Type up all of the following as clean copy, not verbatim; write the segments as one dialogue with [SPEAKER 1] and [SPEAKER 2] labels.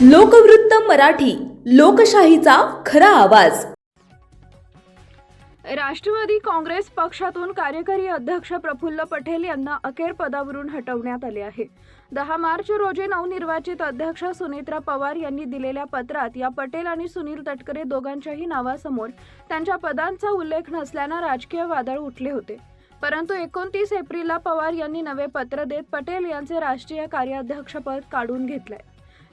[SPEAKER 1] लोकवृत्त मराठी, लोकशाहीचा खरा आवाज।
[SPEAKER 2] राष्ट्रवादी काँग्रेस पक्षातून कार्यकारी अध्यक्ष प्रफुल्ल पटेल यांना अखेर पदावरून हटवण्यात आले आहे। 10 मार्च रोजी नवनिर्वाचित अध्यक्ष सुनेत्रा पवार यांनी दिलेल्या पत्रात या पटेल आणि सुनील तटकरे दोघांच्याही नावासमोर त्यांच्या पदांचा उल्लेख नसल्याने राजकीय वादळ उठले होते। परंतु 29 एप्रिलला पवार यांनी नवे पत्र देत पटेल यांचे राष्ट्रीय कार्याध्यक्षपद काढून घेतले।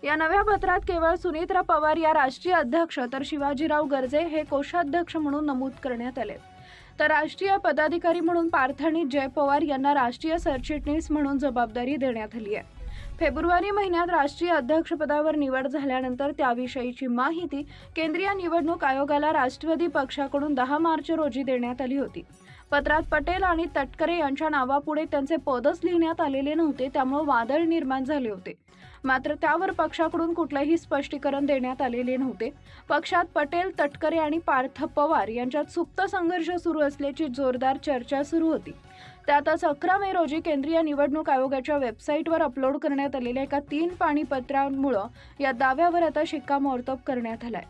[SPEAKER 2] या नव्या पत्रात केवळ सुनेत्रा पवार या राष्ट्रीय अध्यक्ष तर शिवाजीराव गर्जे हे कोषाध्यक्ष म्हणून नमूद करण्यात आले। तर राष्ट्रीय पदाधिकारी म्हणून पार्थाणी जय पवार यांना राष्ट्रीय सरचिटणीस म्हणून जबाबदारी देण्यात आली आहे। फेब्रुवारी महिन्यात राष्ट्रीय अध्यक्षपदावर निवड झाल्यानंतर त्याविषयीची माहिती केंद्रीय निवडणूक आयोगाला राष्ट्रवादी पक्षाकडून 10 मार्च रोजी देण्यात आली होती। पत्रात पटेल आणि तटकरे यांच्या नावापुढे त्यांचे पदच लिहिण्यात आलेले नव्हते, त्यामुळे वादळ निर्माण झाले होते। मात्र त्यावर पक्षाकडून कुठलेही स्पष्टीकरण देण्यात आलेले नव्हते। पक्षात पटेल, तटकरे आणि पार्थ पवार यांच्यात सुप्त संघर्ष सुरू असल्याची जोरदार चर्चा सुरू होती। त्यातच 11 मे रोजी केंद्रीय निवडणूक आयोगाच्या वेबसाईटवर अपलोड करण्यात आलेल्या एका 3 पानी पत्रामुळे या दाव्यावर आता शिक्कामोर्तब करण्यात आलाय।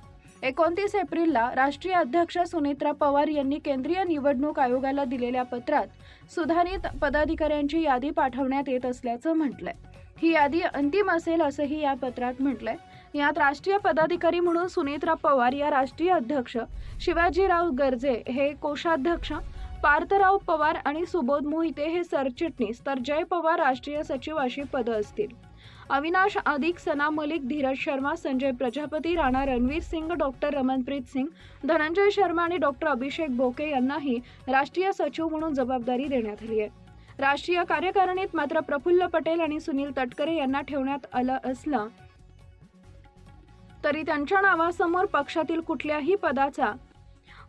[SPEAKER 2] 29 एप्रिलला राष्ट्रीय अध्यक्ष सुनेत्रा पवार यांनी केंद्रीय निवडणूक आयोगाला दिलेल्या पत्रात सुधारित पदाधिकाऱ्यांची यादी पाठवण्यात येत असल्याचं म्हटलंय। ही यादी अंतिम असेल असंही या पत्रात म्हटलंय। यात राष्ट्रीय पदाधिकारी म्हणून सुनेत्रा पवार या राष्ट्रीय अध्यक्ष, शिवाजीराव गर्जे हे कोषाध्यक्ष, पार्थराव पवार आणि सुबोध मोहिते हे सरचिटणीस तर जय पवार राष्ट्रीय सचिव अशी पदं असतील। अविनाश अधिक, सना मलिक, धीरज शर्मा, संजय प्रजापती, राणा रणवीर सिंग, डॉक्टर रमनप्रीत सिंग, धनंजय शर्मा आणि डॉक्टर अभिषेक बोके यांनाही राष्ट्रीय सचिव म्हणून जबाबदारी देण्यात आली आहे। राष्ट्रीय कार्यकारिणीत मात्र प्रफुल्ल पटेल आणि सुनील तटकरे यांना ठेवण्यात आलं असलं तरी त्यांच्या नावासमोर पक्षातील कुठल्याही पदाचा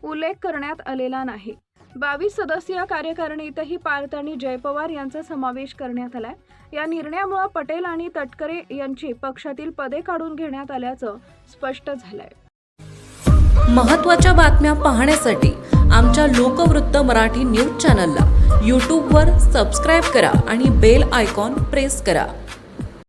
[SPEAKER 2] उल्लेख करण्यात आलेला नाही। 22 सदस्यीय कार्यकारिणीतही पार्थ आणि जय पवार यांचा समावेश करण्यात आलाय। या निर्णयामुळे पटेल आणि तटकरे यांची पक्षातील पदे काढून घेण्यात आल्याचं स्पष्ट झालंय।
[SPEAKER 1] महत्त्वाच्या बातम्या पाहण्यासाठी आमच्या लोकवृत्त मराठी न्यूज चॅनलला यूट्यूबवर सबस्क्राईब करा आणि बेल आयकॉन प्रेस करा।